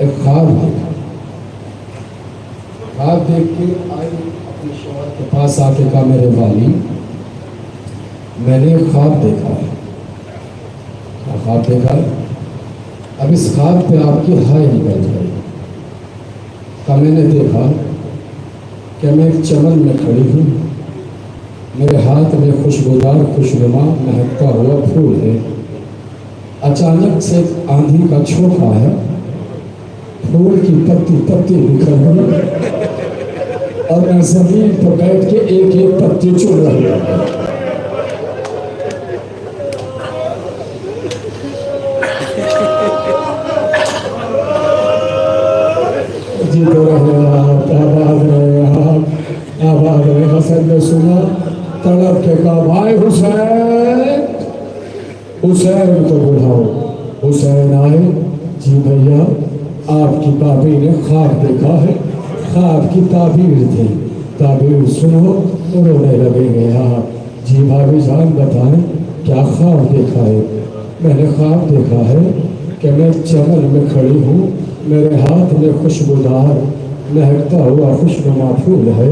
एक ख्वाब देखा। ख्वाब देख के आई अपने शौहर के पास आके कहा, मेरे वाली मैंने एक ख्वाब देखा है। क्या ख्वाब देखा? अब इस ख्वाब पे आपकी हाय निकल गई। का मैंने देखा कि मैं एक चमन में खड़ी हूँ, मेरे हाथ में खुशबूदार खुशनुमा महकता हुआ फूल है। अचानक से आंधी का झोंका है, फूल की पत्ती पत्ती बिखर गई और मैं जमीन पर बैठ के एक एक पत्ती चुन रही हूँ। जीते रहे आप, आबाद रहे आप, आबाद रहे। हसन ने सुना, तड़प के कहा, भाई हुसैन, हुसैन को बुलाओ। हुसैन आए। जी भैया, आपकी भाभी ने ख्वाब देखा है, ख्वाब की ताबीर थी, ताबीर सुनो। रोने लगेंगे आप। जी भाभी जान बताएं क्या ख्वाब देखा है? मैंने ख्वाब देखा है कि मैं चमन में खड़ी हूँ, मेरे हाथ में खुशबूदार महकता हुआ खुशनुमा फूल है।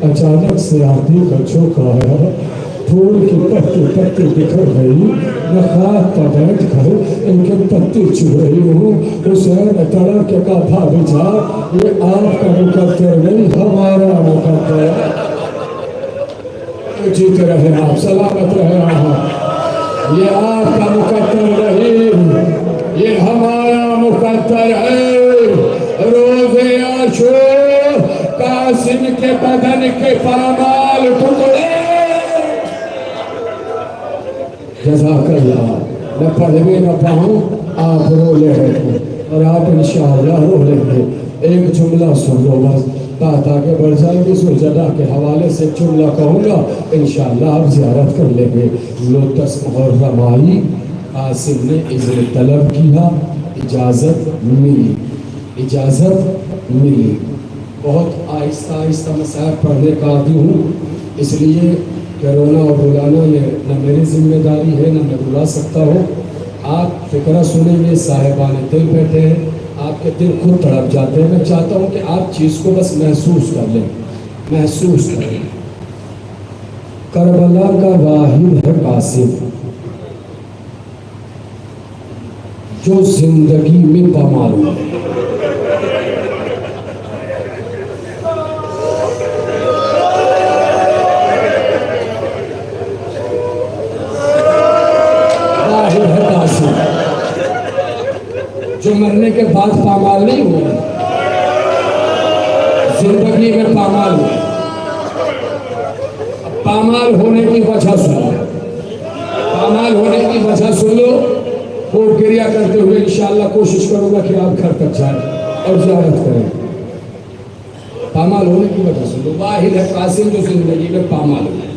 अचानक से आंधी का झोंका है, फूल की पत्ती पत्ती बिखर गई। मैं खाद पर बैठ कर इनके पत्ती चुभ रही हूँ। हुसैन तड़प के कहा, भाभी साहब ये आपका मुकद्दर नहीं, हमारा मुकद्दर है। जीते रहे आप, सलामत रहे आप। ये आपका मुकद्दर नहीं, ये हमारा मुकद्दर है। रोज़े आशूर कासिम के बदन के पामाल टुकड़े। जज़ाकल्लाह। मैं पढ़ भी न पाऊँ, आप रो ले रहे और आप इंशाअल्लाह रो लेंगे। एक जुमला सुन लो बस, बात आगे बढ़ जाएगी। सुलझदा के हवाले से जुमला कहूँगा, इंशाअल्लाह आप ज़ियारत कर लेंगे। लोटस मुहर्रम आई, कासिम ने इज़्न तलब किया, इजाज़त मिली, इजाज़त मिली। बहुत आहिस्ता आहिस्ता मसाइल पढ़ने का आदी हूँ, इसलिए कि रोना और रुलाना ये न मेरी जिम्मेदारी है, न मैं रुला सकता हूँ। आप फिक्रा सुनेंगे, साहिबान दिल बैठे हैं, आपके दिल खुद तड़प जाते हैं। मैं चाहता हूँ कि आप चीज़ को बस महसूस कर लें, महसूस करें। करबला का वाहिद है कासिम, जो जिंदगी में पामाल है। जो मरने के बाद पामाल नहीं हुए, जिंदगी में पामाल हुए। पामाल होने की वजह सुनो, पामाल होने की वजह सुन लो। वो गिरिया करते हुए इंशाअल्लाह कोशिश करूंगा कि आप घर तक जाएं और ज़ियारत करें। पामाल होने की वजह सुन लो। वाहिद है कासिम जो जिंदगी में पामाल हुए।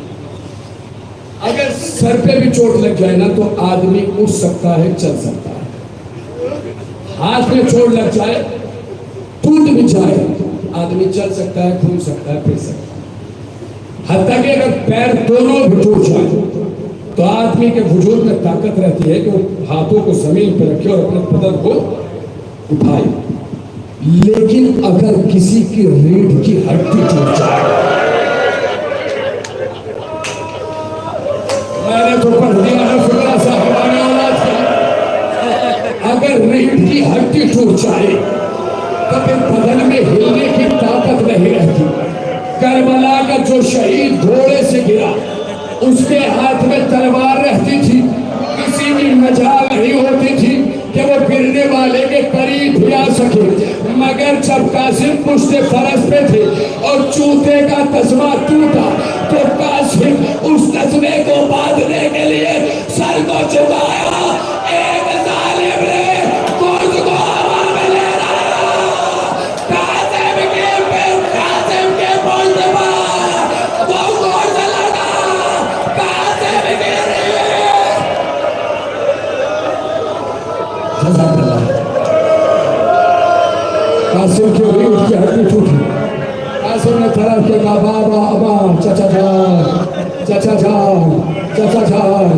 अगर सर पे भी चोट लग जाए ना तो आदमी उठ सकता है, चल सकता है। हाथ में चोट लग जाए, टूट भी जाए, आदमी चल सकता है, घूम सकता है, फिर सकता है। हत्ता कि अगर पैर दोनों भी टूट जाए तो आदमी के वजूद में ताकत रहती है कि वो हाथों को जमीन पर रखे और अपने बदन को उठाए। लेकिन अगर किसी की रीढ़ की हड्डी टूट जाए, मैंने तो पढ़ दिया है फिक्रा साहिबाने औलाद का, अगर रीढ़ की हड्डी टूट जाए तो फिर बदन में हिलने की ताकत नहीं रहती। करबला का जो शहीद घोड़े से गिरा, उसके हाथ में तलवार रहती थी, किसी की मजाल नहीं होती थी कि वो गिरने वाले के करीब भी आ सके। मगर जब कासिम पुश्ते फरस पे थे और जूते का तस्मा टूटा तो कासिम उस तस्मे को बांधने के लिए सर को झुकाया। एक जालिम ने कुर्द को हवा में ले रहा, कासिम के पे कासिम के बोलते वो कुर्द लगा, कासिम गिरे। कासिम की रीढ़ की हड्डी टूटी। कासिम ने तरफ के कहा, बाबा अबा चाचा जान, चाचा जान,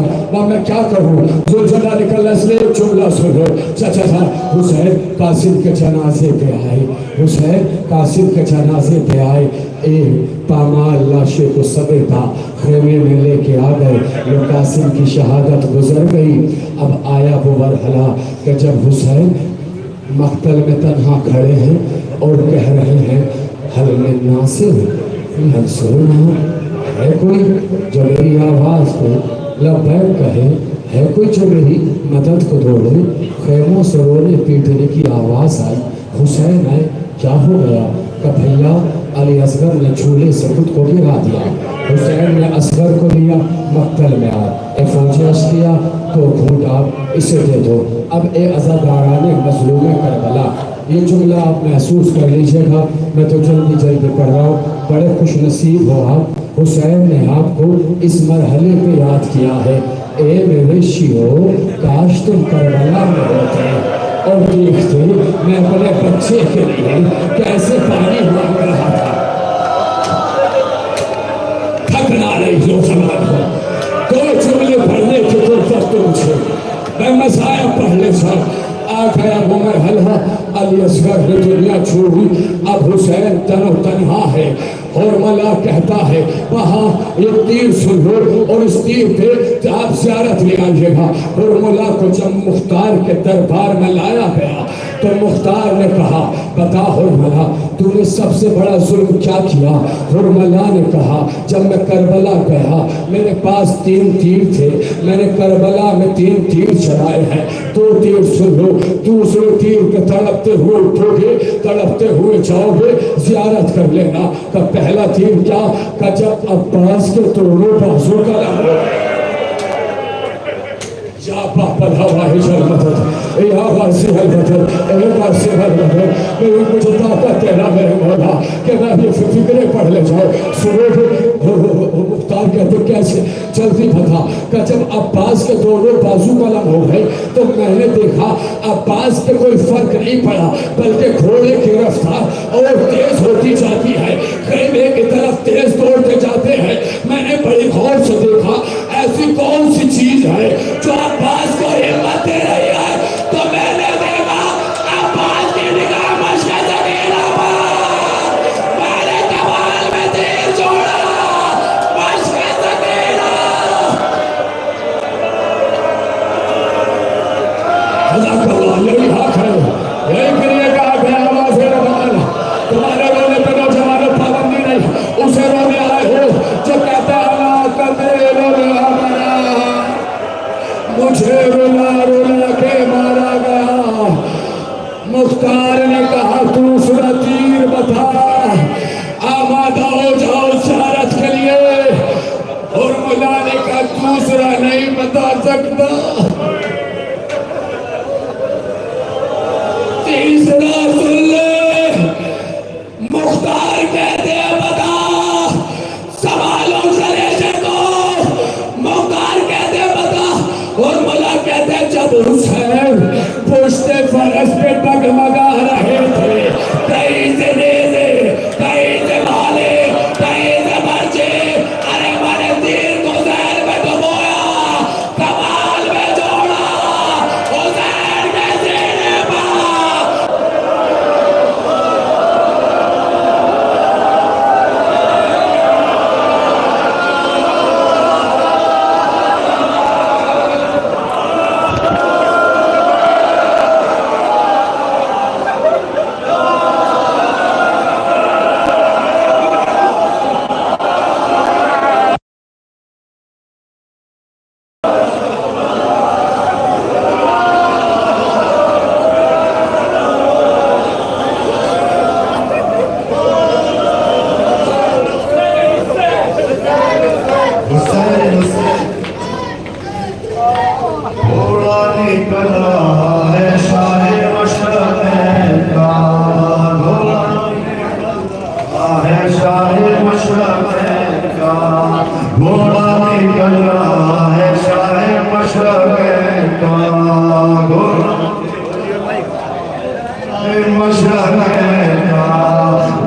मैं क्या कहूँ, जुलझुला निकलना इसलिए जुमला सुनो। चाचा जान, हुसैन कासिम के जनाजे पे आए, हुसैन कासिम के जनाजे पे आए। एक पामाल लाशे को सब्र था, खेमे में लेके आ गए। वो कासिम की शहादत गुजर गई। अब आया वो मरहला कि जब हुसैन मक्तल में तन्हा खड़े हैं और कह रहे हैं, हल में नासिर मंसूर है कोई जो मेरी आवाज़ को लब्बैक कहे, है कोई जो मेरी मदद को दौड़े। खेमों से रोने पीटने की आवाज़ आई। हुसैन आए, क्या हो गया? कि भैया अली असगर ने झूले से खुद को गिरा दिया। हुसैन ने असगर को लिया, मक्तल में आए। फौज किया तो घूंटा, इसे दे दो। अब ए अज़ादाराने मज़लूम करबला, ये जुमला आप महसूस कर लीजिएगा। मैं तो जल्दी जल्दी पढ़ रहा हूँ। बड़े खुश नसीब हो आप, हुसैन ने आपको इस मरहले पे याद किया है। ए मेरे शियो, काश तुम करबला में होते और देखते मैं अपने बच्चे के लिए कैसे पानी मांग रहा था। थकना नहीं जो समान हो, दो जुमले पढ़ने की फुर्सत तो मुझे, मैं मसाया पढ़ने सा आ गया वो मरहला। अली असगर ने दुनिया छोड़ी, अब हुसैन तनो तन्हा है। और मला कहता है वहाँ ये तीर सुन लो और इस तीर पे आप ज़ियारत ले आइएगा। और मला को जब मुख्तार के दरबार में लाया गया तो मुख्तार ने कहा, बता हुरमला तूने सबसे बड़ा जुल्म क्या किया? हुरमला ने कहा, जब मैं करबला गया मेरे पास 3 तीर थे, मैंने करबला में 3 तीर चलाए हैं। 2 तीर सुन लो, दूसरे तीर के तड़पते हुए उठोगे, तड़पते हुए जाओगे, ज़ियारत कर लेना। का पहला तीर क्या? का जब अब्बास के दोनों बाजू का मुझे ताकत देना मेरे मौला कि मैं ये फिक्रे पढ़ ले जाऊँ। मुख्तार कहते कैसे? जल्दी बता। कि जब अब्बास के दोनों बाजू कलम हो गए तो मैंने देखा अब्बास पे कोई फर्क नहीं पड़ा, बल्कि घोड़े की रफ्तार और तेज होती जाती है, खेमे की तरफ तेज दौड़ते जाते हैं। मैंने बड़ी गौर से देखा, ऐसी कौन सी चीज है जो अब्बास को हिम्मत दे रही है? तो मैंने देखा अब्बास की निगाह मशक़ ज़मीना पर, मैंने कमाल में तीर छोड़ा, मशक़ ज़मीना। जज़ाकल्लाह, यही हक है, यही करिएगा। आप आवाज़ है रबान, तुम्हारे रोने पे नौजवानों पाबंदी नहीं, उसे रोने आए हो जो कहता है मुझे रुला रुला के मारा गया। मुख्तार ने कहा दूसरा तीर बता, आमादा हो जाओ ज़ियारत के लिए। और मुला ने कहा दूसरा नहीं बता सकता, तीसरा सुन ले। मुख्तार कहते बता, सवालों से को मुख्तार कहते बता। और मुला कहते जब हुसैन पुश्ते फरस पे डगमगा रहे थे, कहीं से नेज़े, कहीं से भाले, कहीं से बर्छे, अरे मैंने तीर को ज़हन में डुबोया, कमाल में जोड़ा हुसैन के सीने पर।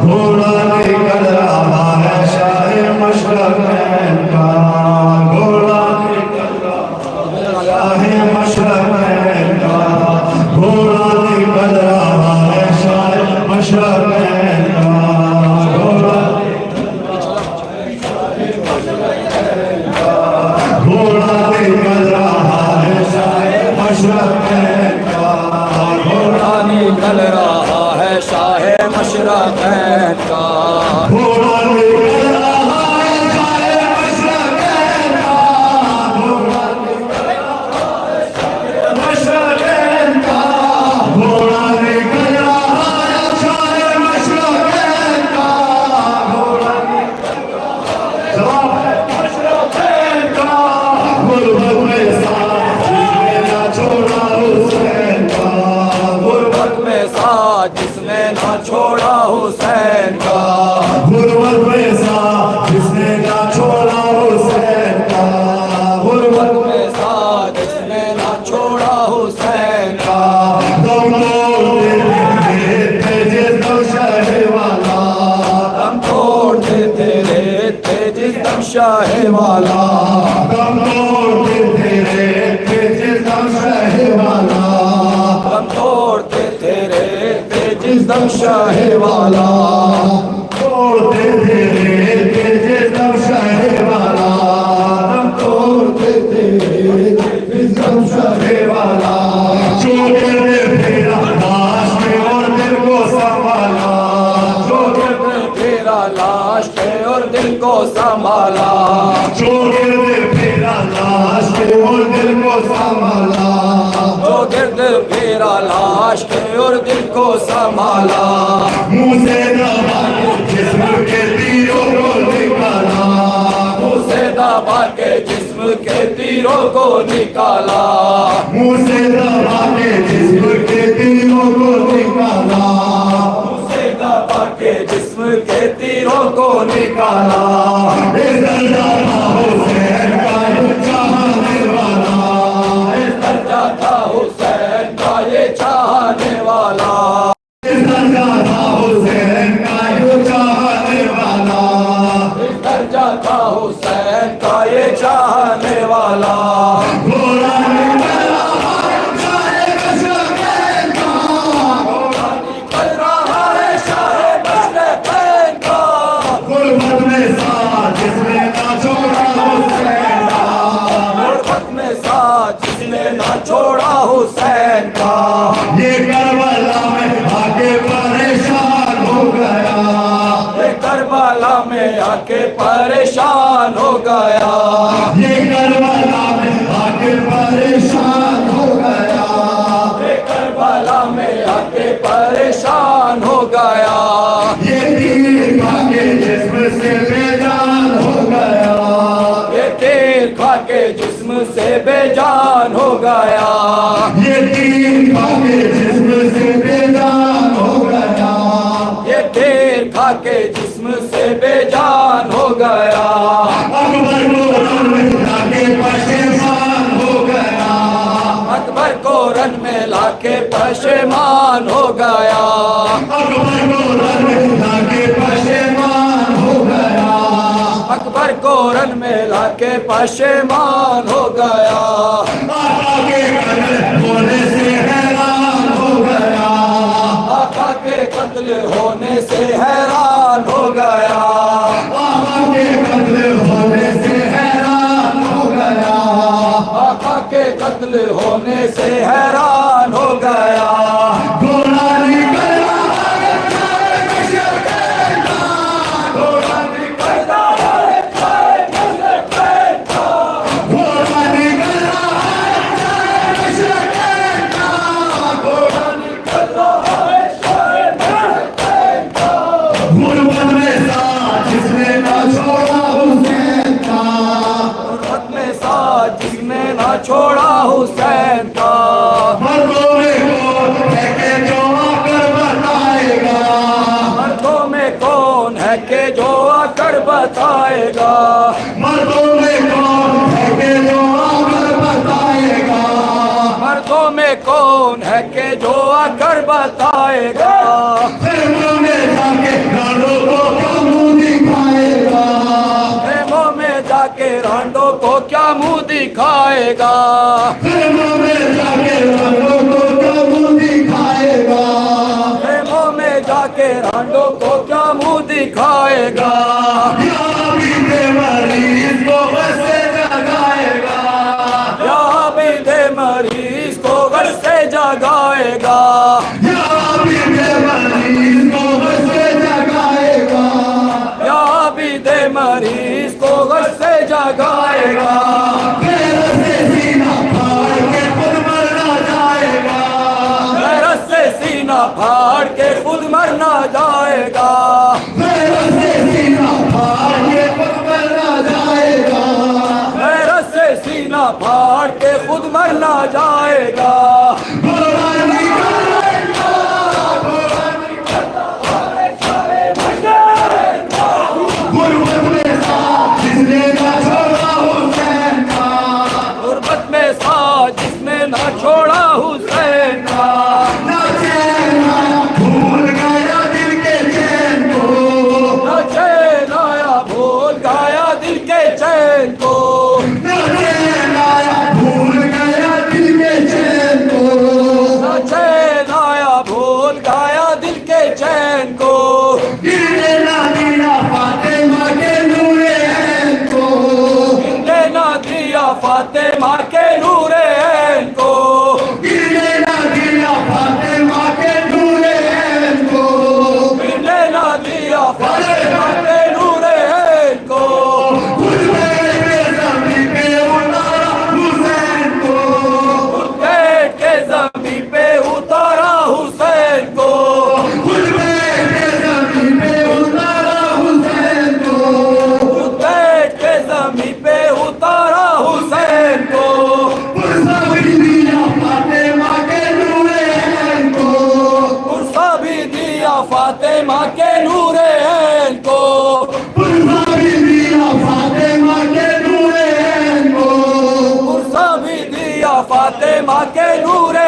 घोड़ा निकल रहा है शाह मशरक़ का। निकल रहा है शाह मशरक़ैन का। घोड़ा निकल रहा है शाह मशरक़ैन का, घोड़ा निकल रहा है शाह मशरक़ैन का, घोड़ा निकल रहा है शाह मशरक़ैन का, घोड़ा निकल रहा है शाह मशरक़ैन का। गुरबत में साथ जिसने ना छोड़ा हुसैन का, गुरबत में साथ जिसने ना छोड़ा हुसैन का। गुरबत में साथ जिसने ना छोड़ा हुसैन का, गुरबत में साथ जिसने ना छोड़ा हुसैन का। दम तोड़ते थे जिस दम शाह वाला, दम तोड़ते तेरे थे जिस दम शाह वाला। दम तोड़ते थे जिस दम शाह वाला, दम तोड़ते तेरे थे जिस दम शाह वाला। तोड़ते थे जिस दम शाह वाला, दम तोड़ते थे जिस दम शाह वाला। चोकर ने फेरा लाश में और दिल को संभाला, चोकर ने फेरा लाश पे और दिल को संभाला। चोकर ने फेरा लाश में और दिल को संभाला, जो गिर्द फेरा लाश पे और दिल को संभाला। मुंह से दबा के जिस्म के तीरों को निकाला, मुंह से दबा के जिस्म के तीरों को निकाला। मुंह से दबा के जिस्म के तीरों को निकाला, मुंह से दबा के जिस्म के तीरों को निकाला। इस दर्जा था हुसैन का ये चाहने वाला, इस दर्जा था हुसैन का ये चाहने वाला। इस दर्जा था हुसैन का ये चाहने वाला, इस दर्जा था हुसैन का ये चाहने वाला। घोड़ा निकल रहा है शाह मशरक़ैन का, घोड़ा निकल रहा है शाह मशरक़ैन का। गुरबत में साथ जिसने ना छोड़ा हुसैन का, गुरबत में साथ जिसने ना छोड़ा हुसैन का। ये करबला में आके परेशान हो गया, ये करबला में आके परेशान हो गया। ये करबला में आके परेशान हो गया, ये करबला में आके परेशान हो गया। ये तीर खा के जिस्म से बेजान हो गया, ये तीर खा के जिस्म से बेजान हो गया। ये तीर खा के जिस्म से बेजान हो गया, ये तीर खा के जिस्म से बेजान हो गया। अकबर को रन में लाके पशेमान हो गया, अकबर को रन में लाके पशेमान हो गया। अकबर को रन में लाके पशेमान हो गया, अकबर को रन में लाके पशेमान हो गया। आका के कत्ल होने से हैरान हो गया, आका के कत्ल होने से हैरान हो गया। आका के कत्ल होने से हैरान हो गया, आका के कत्ल होने से हैरान हो गया। घोड़ा निकल रहा है शाह मशरक़ैन का, घोड़ा निकल रहा है शाह मशरक़ैन का। घोड़ा निकल रहा है शाह मशरक़ैन का, घोड़ा निकल रहा है शाह मशरक़ैन का। गुरबत में साथ जिसने ना छोड़ा हुसैन का, गुरबत में साथ जिसने ना छोड़ा हुसैन का। मर्दों में कौन है कि जो आकर बताएगा, मर्दों में कौन है कि जो आकर बताएगा। मर्दों में कौन है कि जो आकर बताएगा, मर्दों में कौन है कि जो आकर बताएगा। फिल्मों में जाके गानों को क्या मुंह दिखाएगा, खेमों में जाके रांडों को क्या मुंह दिखाएगा। फिल्मों में जाके गानों को क्या मुंह दिखाएगा, खेमों में जाके रांडों को क्या मुंह दिखाएगा। यहाँ भी दे मरीज को वैसे जगाएगा, यहाँ भी दे मरीज को घर से जगाएगा। यहाँ फाड़ के खुद मरना जाएगा, गैरत से सीना फाड़ के खुद मरना जाएगा, गैरत से सीना फाड़ के खुद मरना जाएगा। कुर्बानी करेगा, गुरबत में साथ जिसने ना छोड़ा हुसैन का, गुर्बत में साथ जिसने ना छोड़ा हुसैन का, ना चैन आया भूल गया दिल के चैन को, ना चैन आया भूल गया दिल के चैन को, ना चैन आया भूल गया दिल के चैन को, ना चैन आया भूल गया दिल के चैन को। गिरने ना दिया फातिमा के नूरे ऐन को, गिरने ना दिया फातिमा के नूरे ऐन को, गिरने ना दिया फातिमा के नूरे ऐन को, गिरने ना दिया फातिमा के नूरे ऐन को। गुर्बत में ज़मीन पे उतारा हुसैन को, बैठ के ज़मीन पे उतारा हुसैन को, गुर्बत में ज़मीन पे उतारा हुसैन को, बैठ के ज़मीन पे उतारा हुसैन को। पुरसा भी दिया फातिमा के नूरे ऐन को, पुरसा भी दिया फातिमा के नूरे ऐन को, पुरसा भी दिया फातिमा के नूरे ऐन को, पुरसा भी दिया फातिमा के नूरे